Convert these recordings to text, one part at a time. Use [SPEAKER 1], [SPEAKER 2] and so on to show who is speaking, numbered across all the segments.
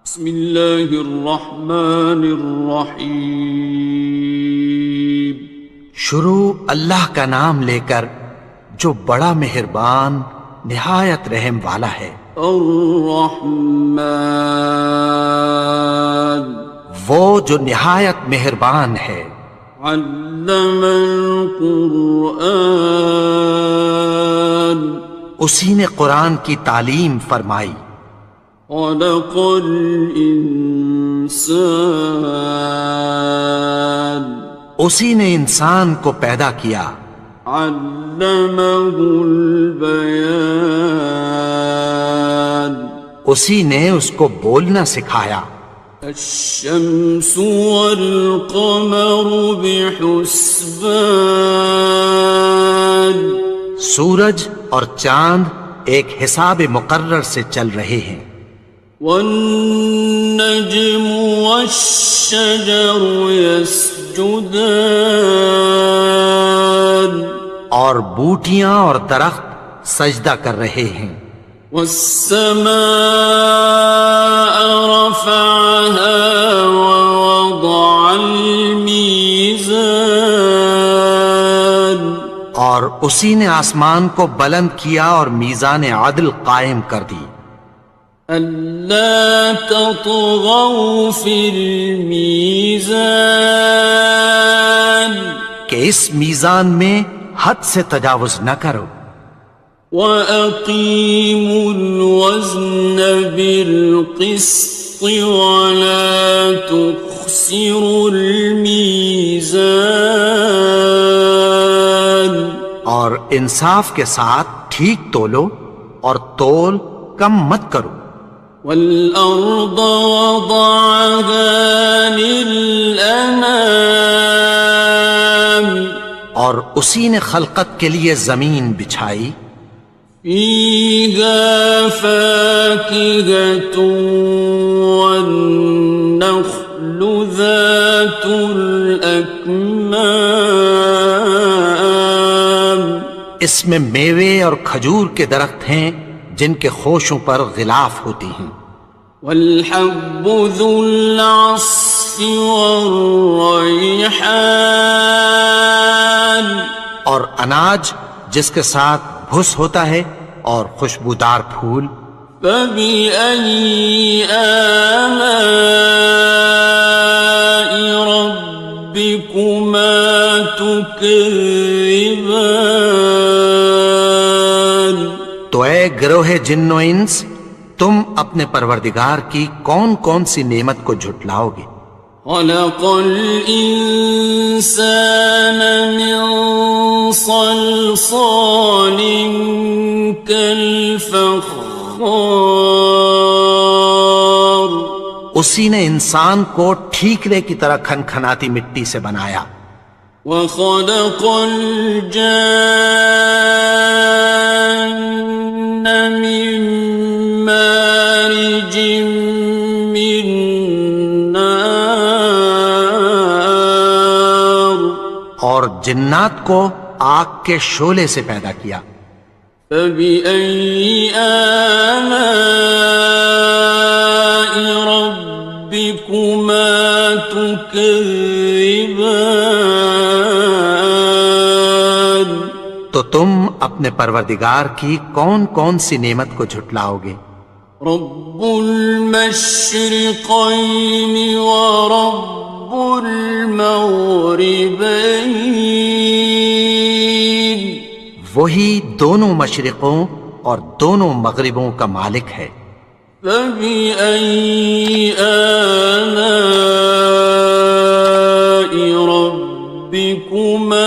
[SPEAKER 1] بسم اللہ الرحمن الرحیم۔
[SPEAKER 2] شروع اللہ کا نام لے کر جو بڑا مہربان نہایت رحم والا ہے۔
[SPEAKER 1] الرحمن،
[SPEAKER 2] وہ جو نہایت مہربان ہے۔
[SPEAKER 1] علم القرآن،
[SPEAKER 2] اسی نے قرآن کی تعلیم فرمائی۔
[SPEAKER 1] خلق الانسان،
[SPEAKER 2] اسی نے انسان کو پیدا کیا۔
[SPEAKER 1] علمہ البیان،
[SPEAKER 2] اسی نے اس کو بولنا سکھایا۔
[SPEAKER 1] الشمس والقمر بحسبان،
[SPEAKER 2] سورج اور چاند ایک حساب مقرر سے چل رہے ہیں۔
[SPEAKER 1] والنجم والشجر يسجدان،
[SPEAKER 2] اور بوٹیاں اور درخت سجدہ کر رہے ہیں۔
[SPEAKER 1] والسماء رفعها ووضع الميزان،
[SPEAKER 2] اور اسی نے آسمان کو بلند کیا اور میزان عدل قائم کر دی۔
[SPEAKER 1] ألا تطغوا في الميزان،
[SPEAKER 2] کہ اس میزان میں حد سے تجاوز نہ کرو۔
[SPEAKER 1] وَأَقِيمُوا الْوَزْنَ بِالْقِسْطِ وَلَا تُخْسِرُوا الْمِيزَانَ،
[SPEAKER 2] اور انصاف کے ساتھ ٹھیک تولو اور تول کم مت کرو۔
[SPEAKER 1] وَالْأَرْضَ وَضَعَهَا لِلْأَنَامِ،
[SPEAKER 2] اور اسی نے خلقت کے لیے زمین بچھائی۔
[SPEAKER 1] فِيهَا فَاكِهَةٌ وَالنَّخْلُ ذَاتُ الْأَكْمَامِ،
[SPEAKER 2] اس میں میوے اور کھجور کے درخت ہیں جن کے خوشوں پر غلاف ہوتی ہیں۔
[SPEAKER 1] وَالْحَبُّ ذُو الْعَصْفِ وَالرَّيْحَانِ،
[SPEAKER 2] اور اناج جس کے ساتھ بھس ہوتا ہے اور خوشبودار پھول۔
[SPEAKER 1] فَبِأَيِّ آلَاءِ رَبِّكُمَا تُكَذِّبَانِ،
[SPEAKER 2] تو اے گروہ جن و انس، تم اپنے پروردگار کی کون کون سی نعمت کو جھٹلاؤ گے؟
[SPEAKER 1] خَلَقَ الْإِنسَانَ مِنْ صَلْصَالٍ كَالْفَخَّارِ،
[SPEAKER 2] اسی نے انسان کو ٹھیکرے کی طرح کھنکھناتی مٹی سے بنایا۔
[SPEAKER 1] وَخَلَقَ الْجَانَّ مِن مَّارِجٍ مِّن نَّارٍ،
[SPEAKER 2] اور جنات کو آگ کے شعلے سے پیدا کیا۔
[SPEAKER 1] فَبِأَيِّ آلَاءِ رَبِّكُمَا تُكَذِّبَانِ،
[SPEAKER 2] تو تم اپنے پروردگار کی کون کون سی نعمت کو جھٹلاؤ گے؟
[SPEAKER 1] رب المشرقین ورب المغربین،
[SPEAKER 2] وہی دونوں مشرقوں اور دونوں مغربوں کا مالک ہے۔
[SPEAKER 1] فَبِأَيِّ آلَاءِ رَبِّكُمَا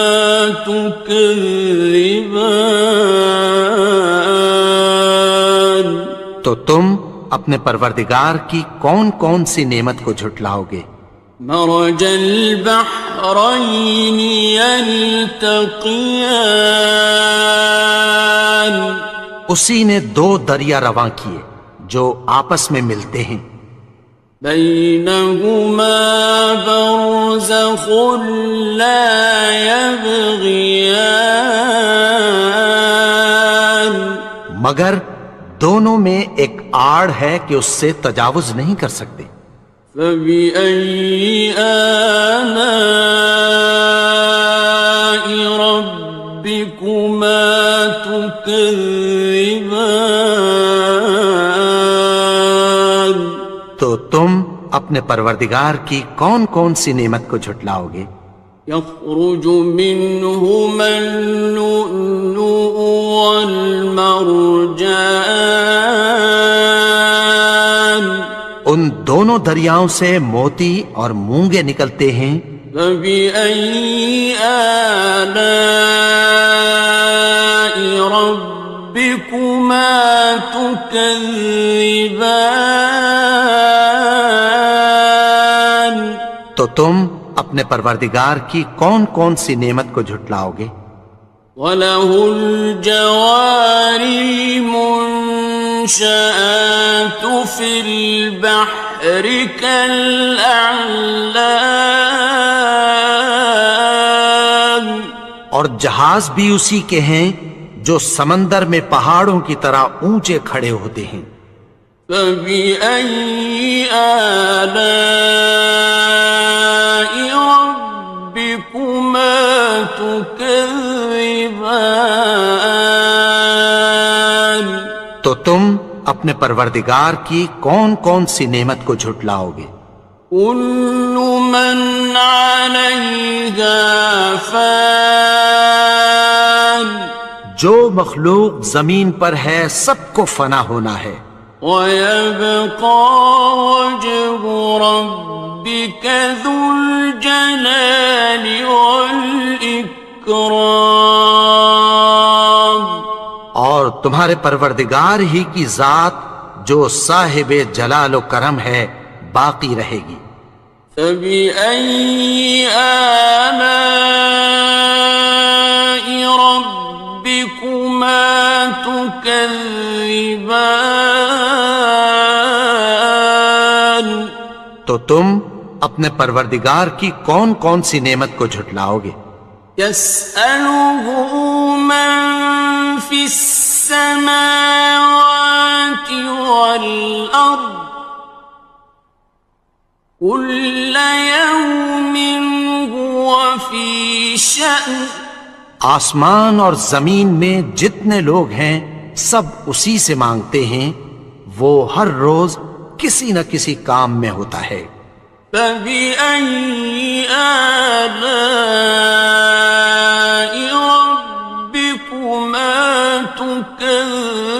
[SPEAKER 1] تُكَذِّبَانِ،
[SPEAKER 2] تو تم اپنے پروردگار کی کون کون سی نعمت کو جھٹلاؤ گے؟
[SPEAKER 1] مرج البحرین یلتقیان،
[SPEAKER 2] اسی نے دو دریا رواں کیے جو آپس میں ملتے ہیں۔
[SPEAKER 1] بینہما برزخ لا یبغیان،
[SPEAKER 2] مگر دونوں میں ایک آڑ ہے کہ اس سے تجاوز نہیں کر سکتے۔
[SPEAKER 1] فبأي آلاء ربكما تكذبان؟
[SPEAKER 2] تو تم اپنے پروردگار کی کون کون سی نعمت کو جھٹلاؤ گے؟
[SPEAKER 1] يخرج منهما اللؤلؤ والمرجان
[SPEAKER 2] ان دونوں دریاؤں سے موتی اور مونگے نکلتے ہیں۔
[SPEAKER 1] فبأي آلاء ربكما تكذبان؟
[SPEAKER 2] تو تم اپنے پروردگار کی کون کون سی نعمت کو جھٹلاؤ گے؟
[SPEAKER 1] وَلَهُ الْجَوَارِ الْمُنشَآتُ فِي الْبَحْرِ كَالْأَعْلَامِ،
[SPEAKER 2] اور جہاز بھی اسی کے ہیں جو سمندر میں پہاڑوں کی طرح اونچے کھڑے ہوتے ہیں۔
[SPEAKER 1] فَبِأَيِّ آلَاءِ رَبِّكُمَا تُكَذِّبَانِ؟
[SPEAKER 2] تو تم اپنے پروردگار کی کون کون سی نعمت کو جھٹلاؤ گے؟
[SPEAKER 1] كُلُّ مَنْ عَلَيْهَا فَانٍ،
[SPEAKER 2] جو مخلوق زمین پر ہے سب کو فنا ہونا ہے۔
[SPEAKER 1] وَيَبْقَى وَجْهُ رَبِّكَ ذُو الْجَلَالِ وَالْإِكْرَامِ،
[SPEAKER 2] اور تمہارے پروردگار ہی کی ذات جو صاحب جلال و کرم ہے باقی رہے گی۔
[SPEAKER 1] فَبِأَيِّ آلَاءِ رَبِّكُمَا تُكَذِّبَانِ؟
[SPEAKER 2] تو تم اپنے پروردگار کی کون کون سی نعمت کو جھٹلاؤ گے؟
[SPEAKER 1] يَسْأَلُهُ مَن فِي السَّمَاوَاتِ وَالْأَرْضِ كُلَّ يَوْمٍ هُوَ فِي شَأْنٍ،
[SPEAKER 2] آسمان اور زمین میں جتنے لوگ ہیں سب اسی سے مانگتے ہیں، وہ ہر روز کسی نہ کسی کام میں ہوتا ہے۔
[SPEAKER 1] فَبِأَيِّ آلَاءِ رَبِّكُمَا تُكَذِّبَانِ؟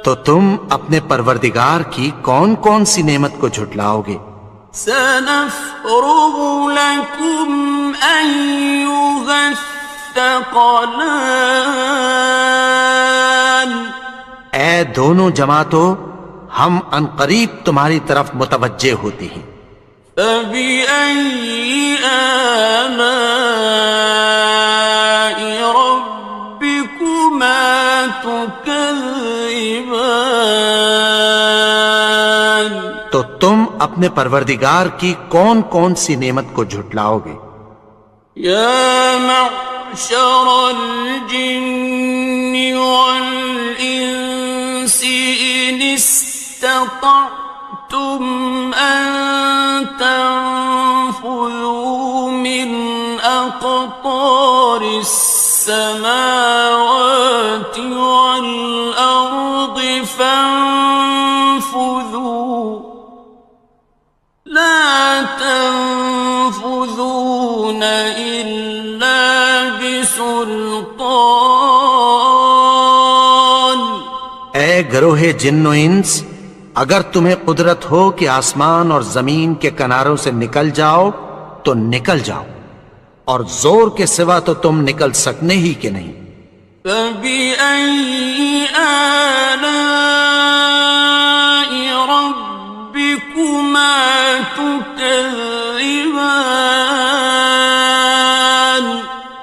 [SPEAKER 2] تو تم اپنے پروردگار کی کون کون سی نعمت کو جھٹلاؤ گے؟
[SPEAKER 1] سَنَفْرُغُ لَكُمْ أَيُّهَ الثَّقَلَانِ،
[SPEAKER 2] اے دونوں جماعتوں ہم عنقریب تمہاری طرف متوجہ ہوتے ہیں۔
[SPEAKER 1] فَبِأَيِّ آلَاءِ رَبِّكُمَا تُكَذِّبَانِ؟
[SPEAKER 2] تو تم اپنے پروردگار کی کون کون سی نعمت کو جھٹلاؤ گے؟
[SPEAKER 1] يَا مَعْشَرَ الْجِنِّ وَالْإِنسِ إِنِ اسْتَطَعْتُمْ أَن تَنفُذُوا مِنْ أَقْطَارِ السَّمَاوَاتِ وَالْأَرْضِ فَانفُذُوا لَا تَنفُذُونَ إِلَّا بِسُلْطَانٍ۔
[SPEAKER 2] اے گروہ جن و انس، اگر تمہیں قدرت ہو کہ آسمان اور زمین کے کناروں سے نکل جاؤ تو نکل جاؤ، اور زور کے سوا تو تم نکل سکنے ہی کہ نہیں۔
[SPEAKER 1] فَبِأَيِّ آلَاءِ رَبِّكُمَا تُكَذِّبَانِ؟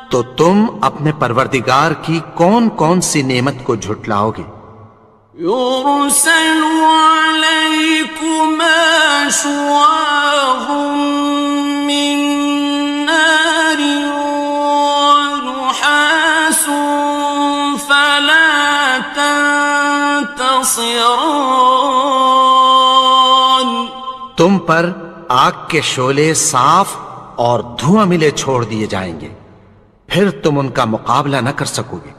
[SPEAKER 2] تو تم اپنے پروردگار کی کون کون سی نعمت کو جھٹلاؤ گے؟
[SPEAKER 1] يُرْسَلُ عَلَيْكُمَا شُوَاظٌ مِّن نَّارٍ وَنُحَاسٌ فَلَا ينتصران
[SPEAKER 2] تم پر آگ کے شعلے صاف اور دھواں ملے چھوڑ دیے جائیں گے، پھر تم ان کا مقابلہ نہ کر سکو گے۔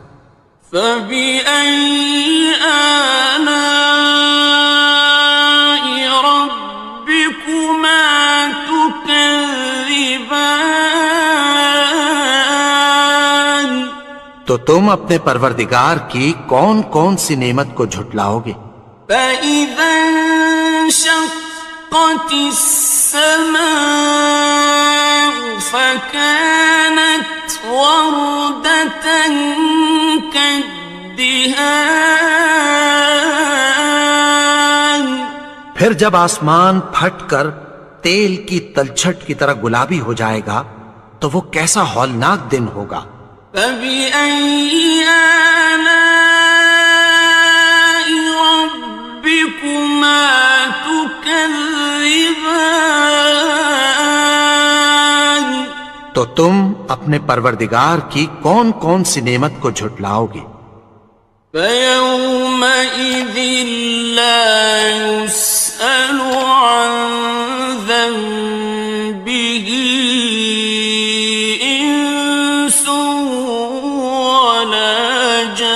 [SPEAKER 1] فبأي آلاء ربكما تكذبان
[SPEAKER 2] تو تم اپنے پروردگار کی کون کون سی نعمت کو جھٹلاؤ گے؟
[SPEAKER 1] فإذا انشقت السماء فكانت وردة كالدهان
[SPEAKER 2] پھر جب آسمان پھٹ کر تیل کی تلچھٹ کی طرح گلابی ہو جائے گا تو وہ کیسا ہولناک دن ہوگا۔
[SPEAKER 1] فبأي آلاء ربكما تكذبان
[SPEAKER 2] تو تم اپنے پروردگار کی کون کون سی نعمت کو جھٹلاؤ گے؟
[SPEAKER 1] فيومئذ لا يسأل عن ذنبه إنس ولا جان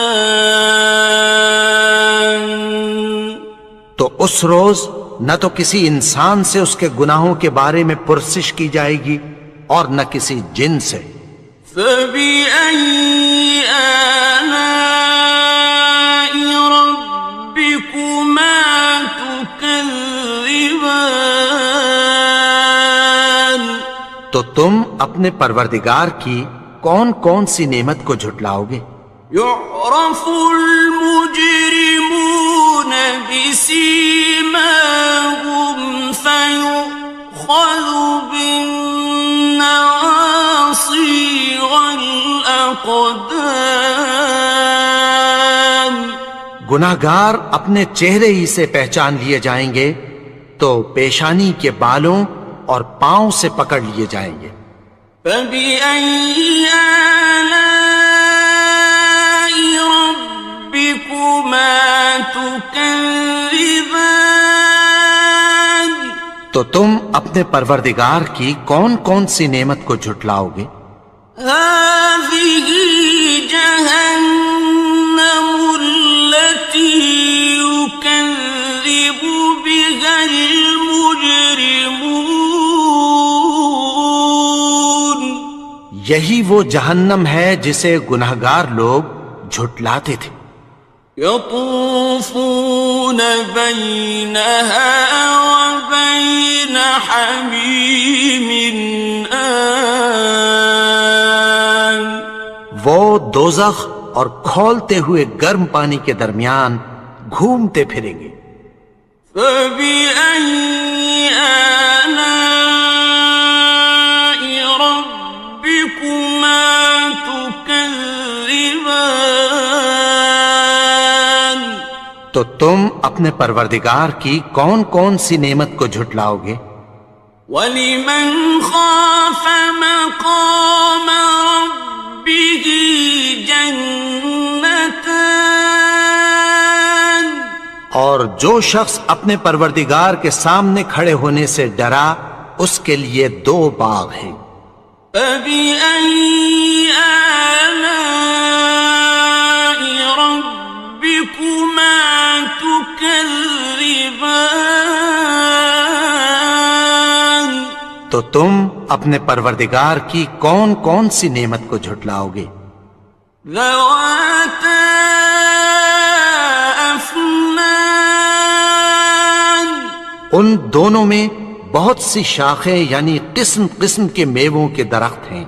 [SPEAKER 2] تو اس روز نہ تو کسی انسان سے اس کے گناہوں کے بارے میں پرسش کی جائے گی اور نہ کسی جن سے۔
[SPEAKER 1] فبأي آلاء ربكما تكذبان
[SPEAKER 2] تو تم اپنے پروردگار کی کون کون سی نعمت کو جھٹلاؤ گے؟
[SPEAKER 1] يعرف المجرمون بسيماهم فيؤخذ بالنواصي والأقدام
[SPEAKER 2] گناہگار اپنے چہرے ہی سے پہچان لیے جائیں گے تو پیشانی کے بالوں اور پاؤں سے پکڑ لیے جائیں گے۔
[SPEAKER 1] فبأي آلاء ربكما تكذبان
[SPEAKER 2] تو تم اپنے پروردگار کی کون کون سی نعمت کو جھٹلاؤ گے؟
[SPEAKER 1] هذه جهنم التي يكذب بها المجرمون
[SPEAKER 2] یہی وہ جہنم ہے جسے گناہگار لوگ جھٹلاتے تھے۔
[SPEAKER 1] يطوفون بينها وبين حميم آن
[SPEAKER 2] وہ دوزخ اور کھولتے ہوئے گرم پانی کے درمیان گھومتے پھریں گے۔
[SPEAKER 1] فبأي آلاء ربكما تكذبان
[SPEAKER 2] تو تم اپنے پروردگار کی کون کون سی نعمت کو جھٹلاؤ گے؟
[SPEAKER 1] وَلِمَنْ خَافَ مَقَامَ رَبِّهِ جَنَّتَانِ
[SPEAKER 2] اور جو شخص اپنے پروردگار کے سامنے کھڑے ہونے سے ڈرا اس کے لیے دو باغ ہیں۔
[SPEAKER 1] فَبِأَيِّ آلَاءِ رَبِّكُمَا تُكَذِّبَانِ
[SPEAKER 2] تو تم اپنے پروردگار کی کون کون سی نعمت کو جھٹلاؤ گے؟
[SPEAKER 1] ذَوَاتَا أَفْنَانٍ
[SPEAKER 2] ان دونوں میں بہت سی شاخیں یعنی قسم قسم کے میووں کے درخت ہیں۔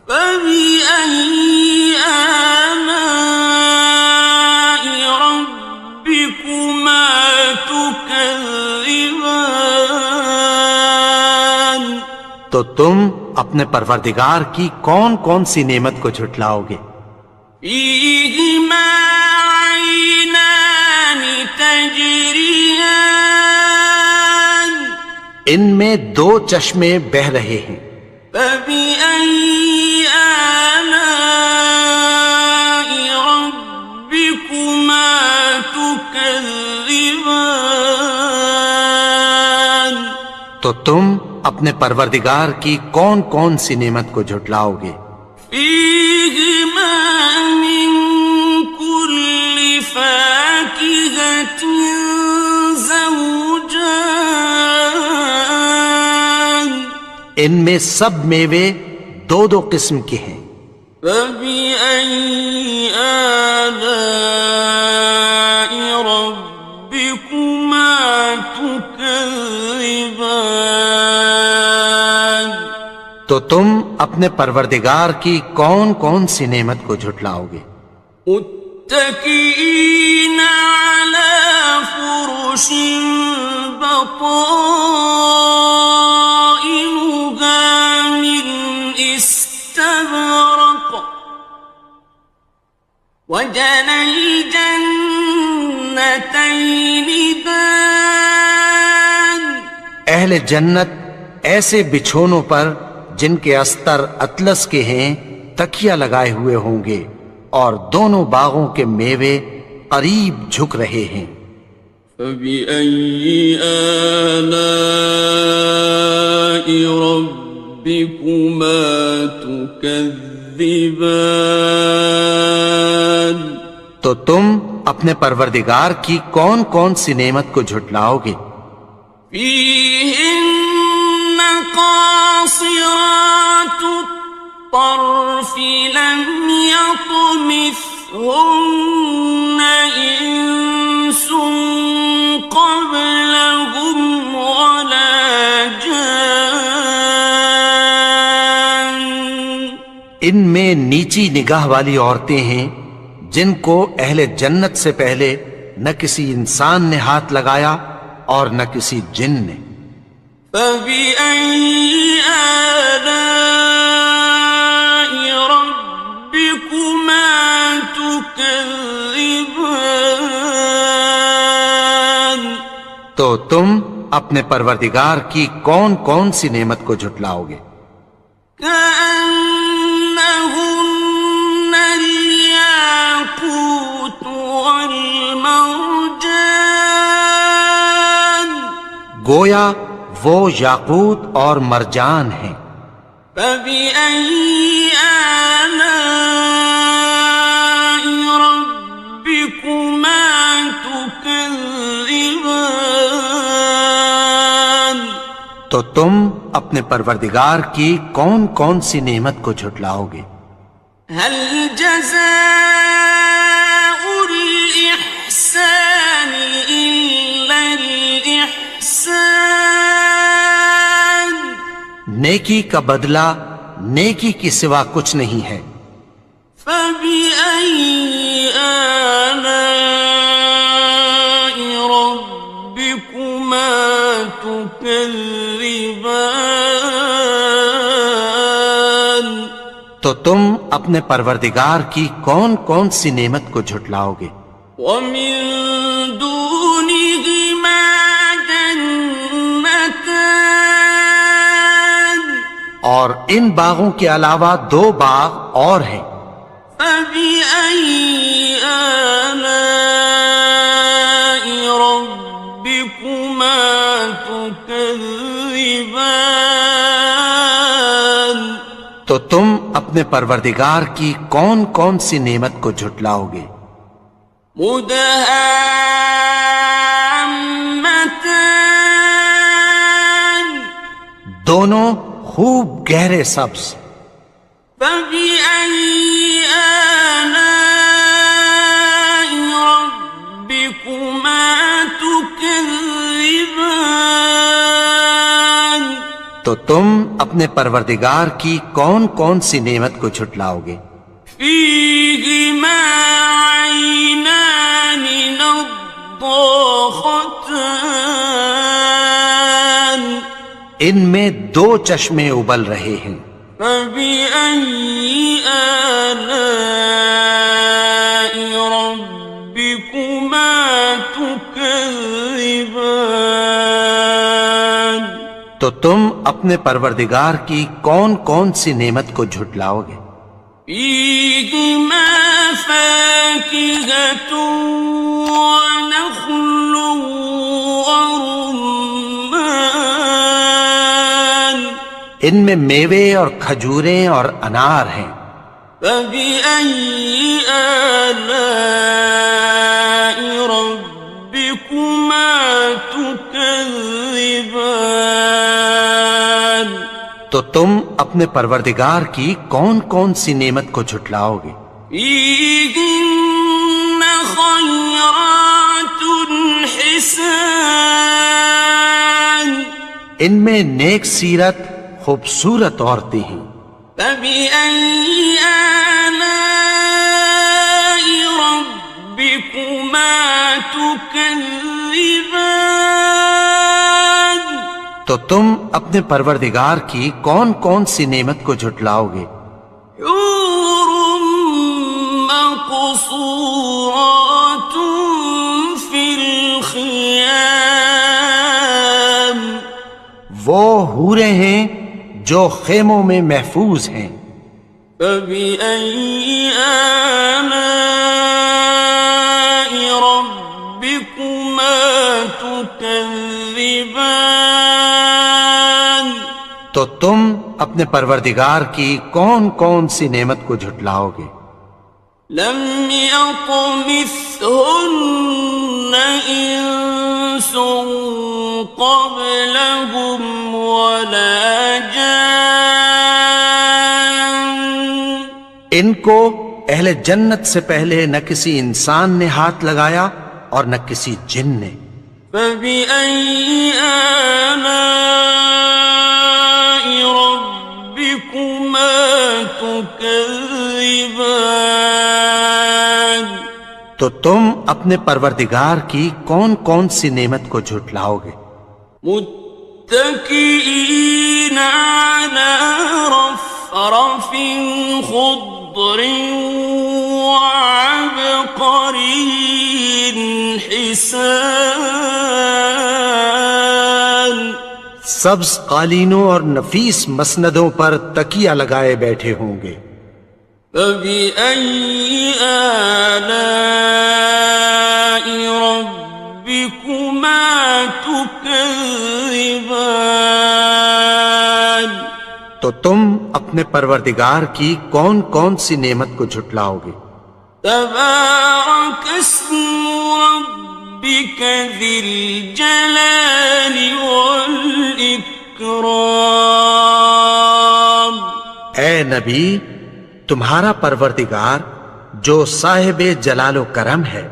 [SPEAKER 1] فَبِأَيِّ آلَاءِ رَبِّكُمَا تُكَذِّبَانِ
[SPEAKER 2] تو تم اپنے پروردگار کی کون کون سی نعمت کو جھٹلاؤ گے؟
[SPEAKER 1] فِيهِمَا عَيْنَانِ تَجْرِيَانِ
[SPEAKER 2] ان میں دو چشمے بہہ رہے ہیں۔
[SPEAKER 1] فَبِأَيِّ آلَاءِ رَبِّكُمَا تُكَذِّبَانِ تكذبان
[SPEAKER 2] تو تم اپنے پروردگار کی کون کون سی نعمت کو جھٹلاؤ گے؟
[SPEAKER 1] فيهما من كل فاكهة زوجان
[SPEAKER 2] ان میں سب میوے دو دو قسم کے ہیں۔
[SPEAKER 1] فبأي آلاء ربكما تكذبان
[SPEAKER 2] تو تم اپنے پروردگار کی کون کون سی نعمت کو جھٹلاؤ گے؟
[SPEAKER 1] متكئين على فرش بطائنها من استبرق وجنى الجنتين دان
[SPEAKER 2] اہل جنت ایسے بچھونوں پر جن کے استر اطلس کے ہیں تکیہ لگائے ہوئے ہوں گے، اور دونوں باغوں کے میوے قریب جھک رہے ہیں۔
[SPEAKER 1] فبأي آلاء ربكما تكذبان
[SPEAKER 2] تو تم اپنے پروردگار کی کون کون سی نعمت کو جھٹلاؤ گے؟
[SPEAKER 1] فيهن قاصرات الطرف لم يطمثهن إنس قبلهم ولا جان
[SPEAKER 2] ان میں نیچی نگاہ والی عورتیں ہیں جن کو اہل جنت سے پہلے نہ کسی انسان نے ہاتھ لگایا اور نہ کسی جن نے۔
[SPEAKER 1] فبأي آلاء ربكما تكذبان
[SPEAKER 2] تو تم اپنے پروردگار کی کون کون سی نعمت کو جھٹلاؤ گے؟
[SPEAKER 1] كأنهن الياقوت والمرجان
[SPEAKER 2] گویا وہ یاقوت اور مرجان ہیں۔
[SPEAKER 1] فبأي آلاء ربكما تكذبان
[SPEAKER 2] تو تم اپنے پروردگار کی کون کون سی نعمت کو جھٹلاؤ گے؟
[SPEAKER 1] هل جزاء الإحسان إلا الإحسان
[SPEAKER 2] نیکی کا بدلہ نیکی کی سوا کچھ نہیں ہے۔
[SPEAKER 1] فبأي آلاء ربكما تكذبان
[SPEAKER 2] تو تم اپنے پروردگار کی کون کون سی نعمت کو جھٹلاؤ گے؟
[SPEAKER 1] ومن دونهما جنتان
[SPEAKER 2] اور ان باغوں کے علاوہ دو باغ اور ہیں۔
[SPEAKER 1] فبأي آلاء ربكما تكذبان
[SPEAKER 2] تو تم اپنے پروردگار کی کون کون سی نعمت کو جھٹلاؤ گے؟
[SPEAKER 1] مدهامتان
[SPEAKER 2] دونوں خوب گہرے سبز۔
[SPEAKER 1] فبأي آلاء ربكما تكذبان
[SPEAKER 2] تو تم اپنے پروردگار کی کون کون سی نعمت کو جھٹلاؤ گے؟
[SPEAKER 1] فيهما عينان نضاختان
[SPEAKER 2] ان میں دو چشمے ابل رہے ہیں۔
[SPEAKER 1] فبأي آلاء ربكما تكذبان
[SPEAKER 2] تو تم اپنے پروردگار کی کون کون سی نعمت کو جھٹلاؤ گے؟
[SPEAKER 1] فيهما فاكهة ونخل ورمان
[SPEAKER 2] ان میں میوے اور کھجوریں اور انار ہیں.
[SPEAKER 1] فبأي آلاء ربكما تكذبان
[SPEAKER 2] تو تم اپنے پروردگار کی کون کون سی نعمت کو جھٹلاؤ گے؟
[SPEAKER 1] فيهن خيرات حسان
[SPEAKER 2] ان میں نیک سیرت خوبصورت عورتیں ہیں.
[SPEAKER 1] فبأي آلاء ربكما تكذبان
[SPEAKER 2] تو تم اپنے پروردگار کی کون کون سی نعمت کو جھٹلاؤ گے؟
[SPEAKER 1] حور مقصورات في الخيام
[SPEAKER 2] وہ حوریں ہیں جو خیموں میں محفوظ ہیں.
[SPEAKER 1] فبأي آلاء ربكما تكذبان
[SPEAKER 2] تو تم اپنے پروردگار کی کون کون سی نعمت کو جھٹلاؤ گے؟
[SPEAKER 1] لم يطمثهن إنس قبلهم ولا جان
[SPEAKER 2] ان کو اہل جنت سے پہلے نہ کسی انسان نے ہاتھ لگایا اور نہ کسی جن نے.
[SPEAKER 1] فبأي آلاء ربكما تكذبان
[SPEAKER 2] تو تم اپنے پروردگار کی کون کون سی نعمت کو جھٹلاؤ گے؟
[SPEAKER 1] متكئين على رفرف خضر وعبقري حسان
[SPEAKER 2] سبز قالینوں اور نفیس مسندوں پر تکیہ لگائے بیٹھے ہوں گے.
[SPEAKER 1] فبأي آلاء ربكما تكذبان
[SPEAKER 2] تو تم اپنے پروردگار کی کون کون سی نعمت کو جھٹلاؤ گے؟
[SPEAKER 1] تبارك اسم ربك ذي الجلال والإكرام
[SPEAKER 2] اے نبی، تمہارا پروردگار جو صاحب جلال و کرم ہے،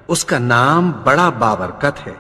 [SPEAKER 2] اس کا نام بڑا بابرکت ہے.